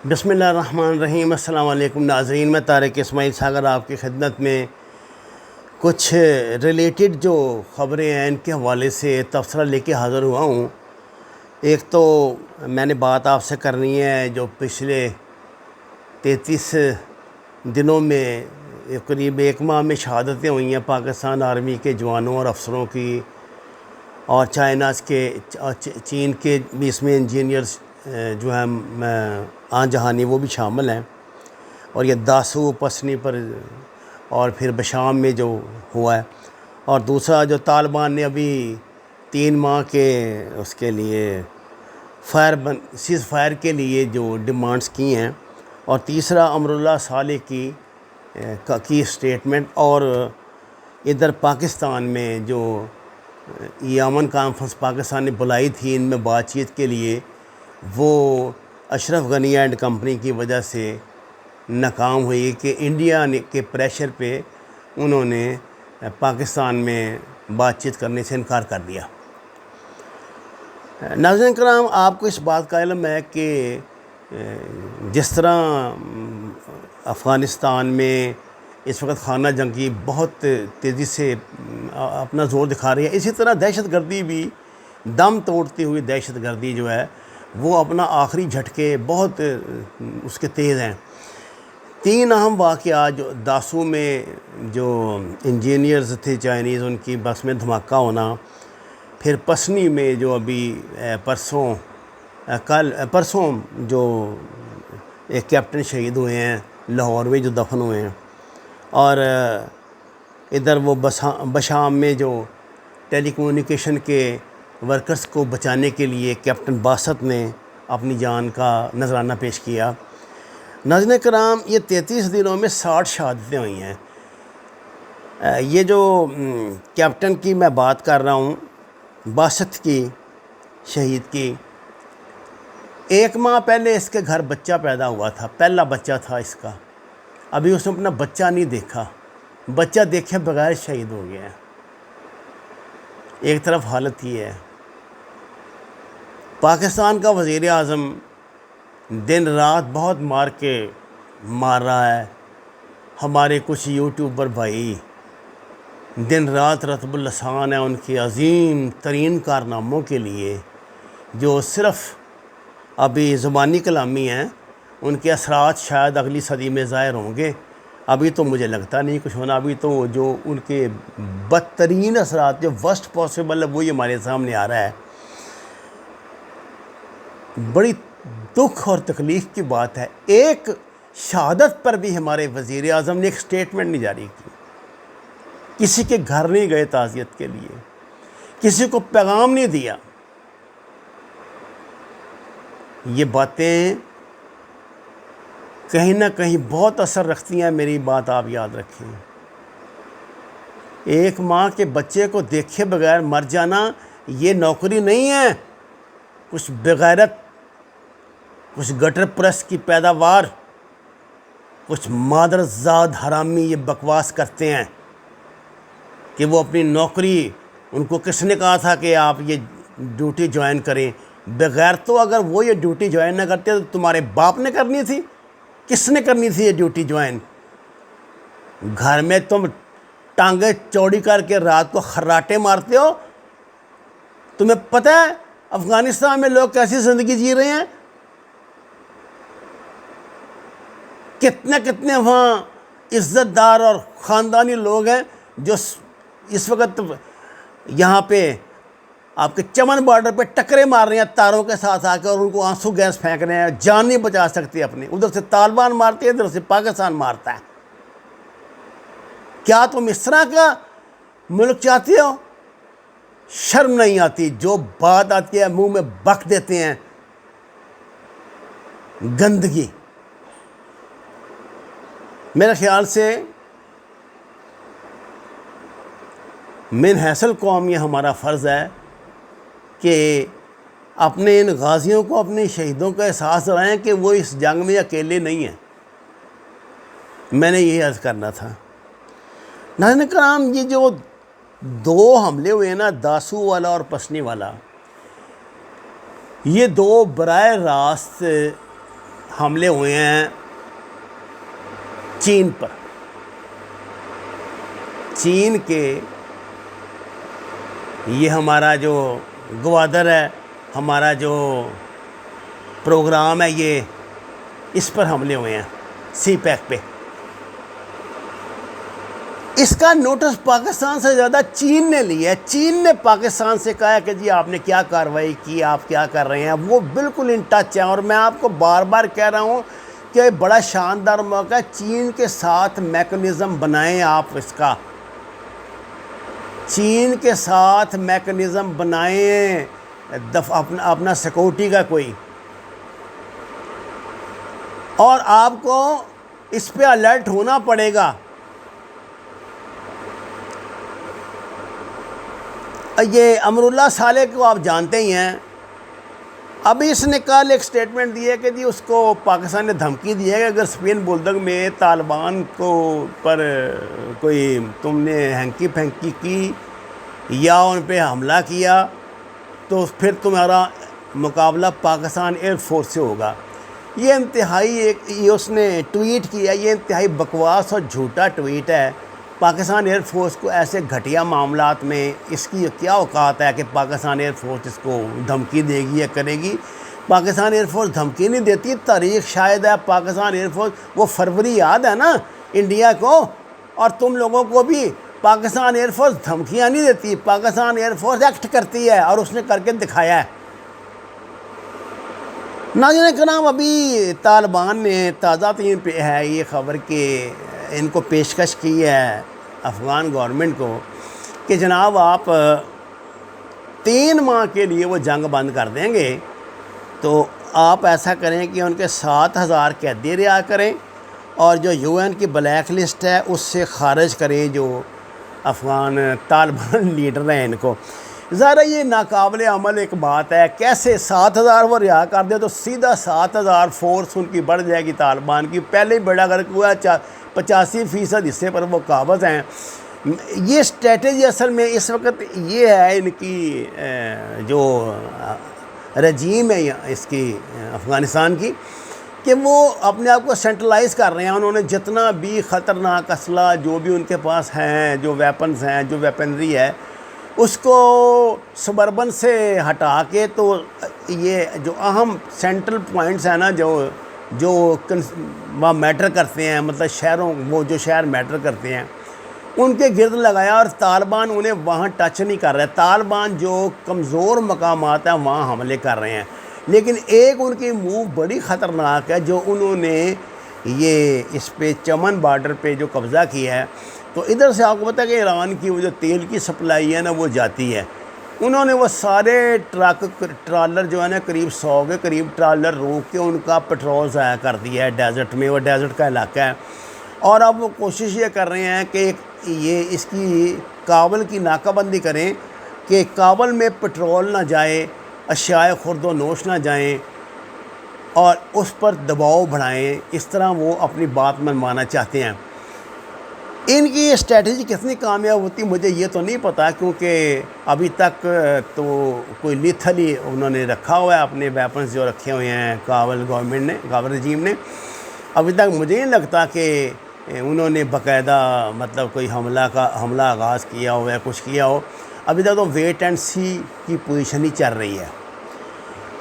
بسم اللہ الرحمن الرحیم۔ السلام علیکم ناظرین، میں طارق اسماعیل ساگر آپ کی خدمت میں کچھ ریلیٹڈ جو خبریں ہیں ان کے حوالے سے تبصرہ لے کے حاضر ہوا ہوں۔ ایک تو میں نے بات آپ سے کرنی ہے جو پچھلے 33 دنوں میں قریب ایک ماہ میں شہادتیں ہوئی ہیں پاکستان آرمی کے جوانوں اور افسروں کی، اور چین کے بھی اس میں انجینئرز جو ہیں آن جہانی وہ بھی شامل ہیں، اور یہ داسو پسنی پر اور پھر بشام میں جو ہوا ہے، اور دوسرا جو طالبان نے ابھی 3 ماہ کے اس کے لیے سیز فائر کے لیے جو ڈیمانڈز کی ہیں، اور تیسرا امراللہ صالح کی اسٹیٹمنٹ، اور ادھر پاکستان میں جو یمن کانفرنس پاکستان نے بلائی تھی ان میں بات چیت کے لیے، وہ اشرف غنی اینڈ کمپنی کی وجہ سے ناکام ہوئی کہ انڈیا کے پریشر پہ انہوں نے پاکستان میں بات چیت کرنے سے انکار کر دیا۔ ناظرین کرام، آپ کو اس بات کا علم ہے کہ جس طرح افغانستان میں اس وقت خانہ جنگی بہت تیزی سے اپنا زور دکھا رہی ہے، اسی طرح دہشت گردی بھی دم توڑتی ہوئی دہشت گردی جو ہے وہ اپنا آخری جھٹکے بہت اس کے تیز ہیں۔ 3 اہم واقعات جو داسو میں جو انجینئرز تھے چائنیز، ان کی بس میں دھماکہ ہونا، پھر پسنی میں جو ابھی پرسوں جو ایک کیپٹن شہید ہوئے ہیں لاہور میں جو دفن ہوئے ہیں، اور ادھر وہ بشام میں جو ٹیلی کمیونیکیشن کے ورکرز کو بچانے کے لیے کیپٹن باسط نے اپنی جان کا نذرانہ پیش کیا۔ ناظرین کرام، یہ 33 دنوں میں 60 شہادتیں ہوئی ہیں۔ یہ جو کیپٹن کی میں بات کر رہا ہوں، باسط کی، شہید کی، 1 ماہ پہلے اس کے گھر بچہ پیدا ہوا تھا، پہلا بچہ تھا اس کا، ابھی اس نے اپنا بچہ نہیں دیکھا، بچہ دیکھے بغیر شہید ہو گیا ہے۔ ایک طرف حالت یہ ہے، پاکستان کا وزیر اعظم دن رات بہت مار رہا ہے، ہمارے کچھ یوٹیوبر بھائی دن رات رطب اللسان ہیں ان کے عظیم ترین کارناموں کے لیے، جو صرف ابھی زبانی کلامی ہیں، ان کے اثرات شاید اگلی صدی میں ظاہر ہوں گے، ابھی تو مجھے لگتا نہیں کچھ ہونا، ابھی تو جو ان کے بدترین اثرات جو ورسٹ پاسبل ہے وہی ہمارے سامنے آ رہا ہے۔ بڑی دکھ اور تکلیف کی بات ہے، ایک شہادت پر بھی ہمارے وزیر اعظم نے ایک سٹیٹمنٹ نہیں جاری کی، کسی کے گھر نہیں گئے تعزیت کے لیے، کسی کو پیغام نہیں دیا۔ یہ باتیں کہیں نہ کہیں بہت اثر رکھتی ہیں، میری بات آپ یاد رکھیں۔ 1 ماہ کے بچے کو دیکھے بغیر مر جانا یہ نوکری نہیں ہے، کچھ بغیرت، کچھ گٹر پرس کی پیداوار، کچھ مادرزاد حرامی یہ بکواس کرتے ہیں کہ وہ اپنی نوکری، ان کو کس نے کہا تھا کہ آپ یہ ڈیوٹی جوائن کریں؟ بغیر تو اگر وہ یہ ڈیوٹی جوائن نہ کرتے تو تمہارے باپ نے کرنی تھی، کس نے کرنی تھی یہ ڈیوٹی جوائن؟ گھر میں تم ٹانگیں چوڑی کر کے رات کو خراٹے مارتے ہو، تمہیں پتہ ہے افغانستان میں لوگ کیسی زندگی جی رہے ہیں؟ کتنے وہاں عزت دار اور خاندانی لوگ ہیں جو اس وقت یہاں پہ آپ کے چمن بارڈر پہ ٹکرے مار رہے ہیں تاروں کے ساتھ آ کے، اور ان کو آنسو گیس پھینک رہے ہیں، جان نہیں بچا سکتے اپنی، ادھر سے طالبان مارتے ہیں، ادھر سے پاکستان مارتا ہے۔ کیا تم اس طرح کا ملک چاہتے ہو؟ شرم نہیں آتی؟ جو بات آتی ہے منہ میں بک دیتے ہیں، گندگی۔ میرے خیال سے من حیث القوم یہ ہمارا فرض ہے کہ اپنے ان غازیوں کو، اپنے شہیدوں کا احساس دلائیں کہ وہ اس جنگ میں اکیلے نہیں ہیں۔ میں نے یہی عرض کرنا تھا۔ ناظرین کرام، یہ جو 2 حملے ہوئے ہیں نا، داسو والا اور پسنی والا، یہ 2 براہ راست حملے ہوئے ہیں چین پر. چین کے یہ ہمارا جو گوادر ہے، ہمارا جو پروگرام ہے، یہ اس پر حملے ہوئے ہیں سی پیک پہ. اس کا نوٹس پاکستان سے زیادہ چین نے لیا ہے. چین نے پاکستان سے کہا ہے کہ جی آپ نے کیا کارروائی کی، آپ کیا کر رہے ہیں. وہ بالکل ان ٹچ ہیں. اور میں آپ کو بار بار کہہ رہا ہوں کہ بڑا شاندار موقع ہے. چین کے ساتھ میکنزم بنائیں آپ. اس کا چین کے ساتھ میکنزم بنائیں اپنا سیکورٹی کا کوئی. اور آپ کو اس پہ الرٹ ہونا پڑے گا. یہ امراللہ صالح کو آپ جانتے ہی ہیں. ابھی اس نے کل ایک سٹیٹمنٹ دی ہے کہ جی اس کو پاکستان نے دھمکی دی ہے کہ اگر اسپین بولدک میں طالبان کو پر کوئی تم نے ہینکی پھینکی کی یا ان پہ حملہ کیا تو پھر تمہارا مقابلہ پاکستان ایئر فورس سے ہوگا. یہ انتہائی یہ اس نے ٹویٹ کیا. یہ انتہائی بکواس اور جھوٹا ٹویٹ ہے. پاکستان ایئر فورس کو ایسے گھٹیا معاملات میں اس کی کیا اوقات ہے کہ پاکستان ایئر فورس اس کو دھمکی دے گی یا کرے گی؟ پاکستان ایئر فورس دھمکی نہیں دیتی. تاریخ شاید ہے پاکستان ایئر فورس، وہ فروری یاد ہے نا انڈیا کو، اور تم لوگوں کو بھی. پاکستان ایئر فورس دھمکیاں نہیں دیتی. پاکستان ایئر فورس ایکٹ کرتی ہے اور اس نے کر کے دکھایا ہے. ناظرین کرام، ابھی طالبان نے تازہ ترین پہ ہے یہ خبر کہ ان کو پیشکش کی ہے افغان گورنمنٹ کو کہ جناب آپ 3 ماہ کے لیے وہ جنگ بند کر دیں گے تو آپ ایسا کریں کہ ان کے 7,000 قیدی رہا کریں اور جو UN کی بلیک لسٹ ہے اس سے خارج کریں جو افغان طالبان لیڈر ہیں ان کو. ذرا یہ ناقابل عمل ایک بات ہے. کیسے 7,000 وہ رہا کر دے تو سیدھا 7,000 فورس ان کی بڑھ جائے گی طالبان کی. پہلے ہی بیڑا گرک ہوا 85% حصے پر وہ قابض ہیں. یہ اسٹریٹجی اصل میں اس وقت یہ ہے ان کی جو رجیم ہے اس کی افغانستان کی کہ وہ اپنے آپ کو سینٹرلائز کر رہے ہیں. انہوں نے جتنا بھی خطرناک اسلحہ جو بھی ان کے پاس ہیں، جو ویپنز ہیں، جو ویپنری ہے، اس کو سبربن سے ہٹا کے تو یہ جو اہم سینٹرل پوائنٹس ہیں نا جو وہاں میٹر کرتے ہیں، مطلب شہروں، وہ جو شہر میٹر کرتے ہیں ان کے گرد لگایا اور طالبان انہیں وہاں ٹچ نہیں کر رہے. طالبان جو کمزور مقامات ہیں وہاں حملے کر رہے ہیں. لیکن ایک ان کی موو بڑی خطرناک ہے جو انہوں نے یہ اس پہ چمن بارڈر پہ جو قبضہ کیا ہے. تو ادھر سے آپ کو پتہ ہے کہ ایران کی وہ جو تیل کی سپلائی ہے نا وہ جاتی ہے. انہوں نے وہ سارے ٹرالر جو ہے نا قریب 100 کے قریب ٹرالر روک کے ان کا پٹرول ضائع کر دیا ہے ڈیزرٹ میں. وہ ڈیزرٹ کا علاقہ ہے اور اب وہ کوشش یہ کر رہے ہیں کہ یہ اس کی کابل کی ناکہ بندی کریں کہ کابل میں پٹرول نہ جائے، اشیاء خرد و نوش نہ جائیں اور اس پر دباؤ بڑھائیں. اس طرح وہ اپنی بات منوانا چاہتے ہیں. ان کی اسٹریٹجی کتنی کامیاب ہوتی مجھے یہ تو نہیں پتہ، کیونکہ ابھی تک تو کوئی لیتھلی انہوں نے رکھا ہوا ہے اپنے ویپنز جو رکھے ہوئے ہیں کابل گورنمنٹ نے، کابل رجیم نے. ابھی تک مجھے نہیں لگتا کہ انہوں نے باقاعدہ مطلب کوئی حملہ آغاز کیا ہو یا کچھ کیا ہو. ابھی تک تو ویٹ اینڈ سی کی پوزیشن ہی چل رہی ہے.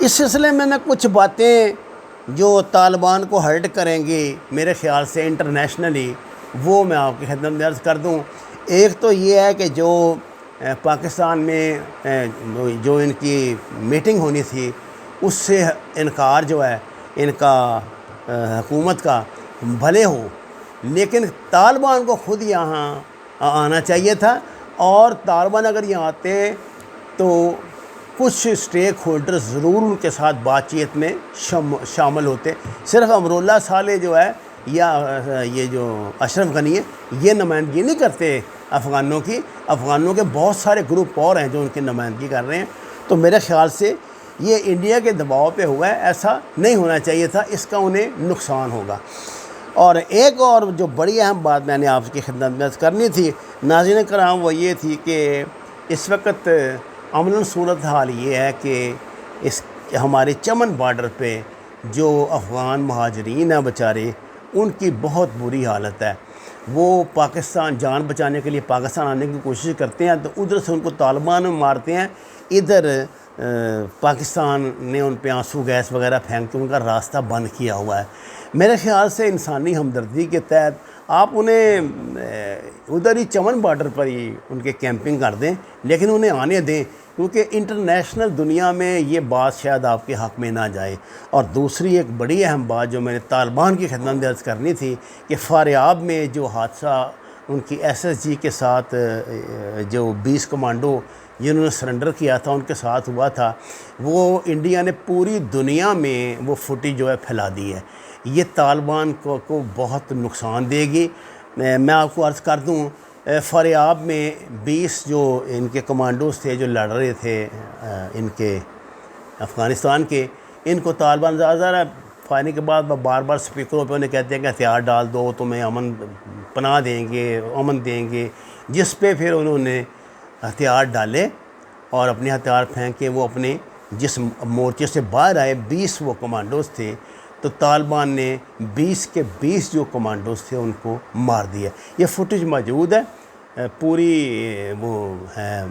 اس سلسلے میں نہ کچھ باتیں جو طالبان کو ہرٹ کریں گی میرے خیال سے انٹرنیشنلی، وہ میں آپ کی خدمت میں عرض کر دوں. ایک تو یہ ہے کہ جو پاکستان میں جو ان کی میٹنگ ہونی تھی اس سے انکار جو ہے ان کا حکومت کا بھلے ہو، لیکن طالبان کو خود یہاں آنا چاہیے تھا. اور طالبان اگر یہاں آتے تو کچھ اسٹیک ہولڈر ضرور ان کے ساتھ بات چیت میں شامل ہوتے. صرف امراللہ صالح جو ہے یا یہ جو اشرف غنی ہے یہ نمائندگی نہیں کرتے افغانوں کی. افغانوں کے بہت سارے گروپ اور ہیں جو ان کی نمائندگی کر رہے ہیں. تو میرے خیال سے یہ انڈیا کے دباؤ پہ ہوا ہے، ایسا نہیں ہونا چاہیے تھا. اس کا انہیں نقصان ہوگا. اور ایک اور جو بڑی اہم بات میں نے آپ کی خدمت میں کرنی تھی ناظرین کرام، وہ یہ تھی کہ اس وقت عملاً صورتحال یہ ہے کہ اس ہمارے چمن بارڈر پہ جو افغان مہاجرین ہیں بیچارے، ان کی بہت بری حالت ہے۔ وہ پاکستان جان بچانے کے لیے پاکستان آنے کی کوشش کرتے ہیں تو ادھر سے ان کو طالبان مارتے ہیں، ادھر پاکستان نے ان پہ آنسو گیس وغیرہ پھینک کے ان کا راستہ بند کیا ہوا ہے۔ میرے خیال سے انسانی ہمدردی کے تحت آپ انہیں ادھر ہی چمن بارڈر پر ہی ان کے کیمپنگ کر دیں، لیکن انہیں آنے دیں، کیونکہ انٹرنیشنل دنیا میں یہ بات شاید آپ کے حق میں نہ جائے۔ اور دوسری ایک بڑی اہم بات جو میں نے طالبان کی خدمت میں عرض کرنی تھی کہ فاریاب میں جو حادثہ ان کی ایس ایس جی کے ساتھ جو 20 کمانڈو جنہوں نے سرنڈر کیا تھا ان کے ساتھ ہوا تھا، وہ انڈیا نے پوری دنیا میں وہ فوٹیج جو ہے پھیلا دی ہے۔ یہ طالبان کو بہت نقصان دے گی۔ میں آپ کو عرض کر دوں، فاریاب میں 20 جو ان کے کمانڈوز تھے جو لڑ رہے تھے ان کے افغانستان کے، ان کو طالبان زیادہ فائرنگ کے بعد بار بار سپیکروں پہ انہیں کہتے ہیں کہ ہتھیار ڈال دو، تمہیں امن پناہ دیں گے، امن دیں گے، جس پہ پھر انہوں نے ہتھیار ڈالے اور اپنے ہتھیار پھینک کے وہ اپنے جس مورچے سے باہر آئے۔ 20 وہ کمانڈوز تھے، تو طالبان نے 20 کے 20 جو کمانڈوز تھے ان کو مار دیا۔ یہ فوٹیج موجود ہے، پوری وہ ہے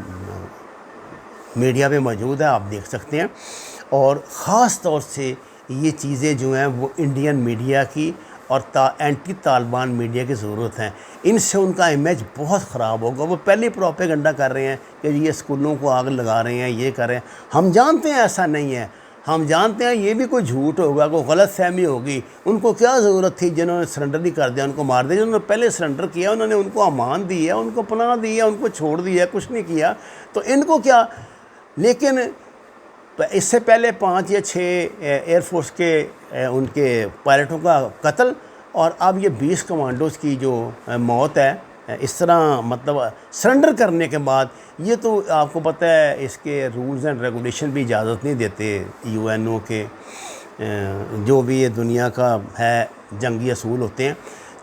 میڈیا پہ موجود ہے، آپ دیکھ سکتے ہیں۔ اور خاص طور سے یہ چیزیں جو ہیں وہ انڈین میڈیا کی اور اینٹی طالبان میڈیا کی ضرورت ہیں۔ ان سے ان کا امیج بہت خراب ہوگا۔ وہ پہلے پروپیگنڈا کر رہے ہیں کہ یہ اسکولوں کو آگ لگا رہے ہیں، یہ کر رہے ہیں۔ ہم جانتے ہیں ایسا نہیں ہے، ہم جانتے ہیں یہ بھی کوئی جھوٹ ہوگا، کوئی غلط فہمی ہوگی۔ ان کو کیا ضرورت تھی جنہوں نے سرنڈر نہیں کر دیا ان کو مار دیا؟ جنہوں نے پہلے سرنڈر کیا انہوں نے ان کو امان دی ہے، ان کو پناہ دی ہے، ان کو چھوڑ دیا ہے، کچھ نہیں کیا، تو ان کو کیا؟ لیکن اس سے پہلے 5 یا 6 ایئر فورس کے ان کے پائلٹوں کا قتل، اور اب یہ 20 کمانڈوز کی جو موت ہے اس طرح، مطلب سرنڈر کرنے کے بعد۔ یہ تو آپ کو پتہ ہے اس کے رولز اینڈ ریگولیشن بھی اجازت نہیں دیتے UN کے، جو بھی یہ دنیا کا ہے جنگی اصول ہوتے ہیں۔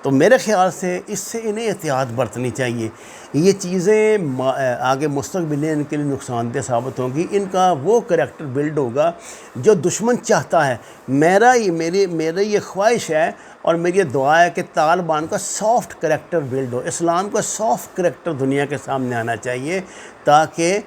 تو میرے خیال سے اس سے انہیں احتیاط برتنی چاہیے۔ یہ چیزیں آگے مستقبل میں ان کے لیے نقصان دہ ثابت ہوں گی۔ ان کا وہ کریکٹر بلڈ ہوگا جو دشمن چاہتا ہے۔ میری یہ خواہش ہے اور میری یہ دعا ہے کہ طالبان کا سافٹ کریکٹر بلڈ ہو، اسلام کا سافٹ کریکٹر دنیا کے سامنے آنا چاہیے، تاکہ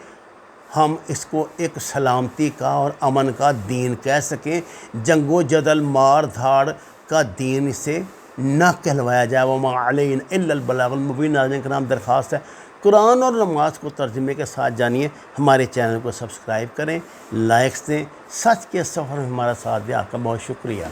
ہم اس کو ایک سلامتی کا اور امن کا دین کہہ سکیں۔ جنگ و جدل، مار دھاڑ کا دین اسے نہ کہلوایا جائے۔ وما علینا الا البلاغ المبین۔ ناظرین کرام، درخواست ہے قرآن اور نماز کو ترجمے کے ساتھ جانیے۔ ہمارے چینل کو سبسکرائب کریں، لائکس دیں، سچ کے سفر میں ہمارا ساتھ دیں۔ آپ کا بہت شکریہ۔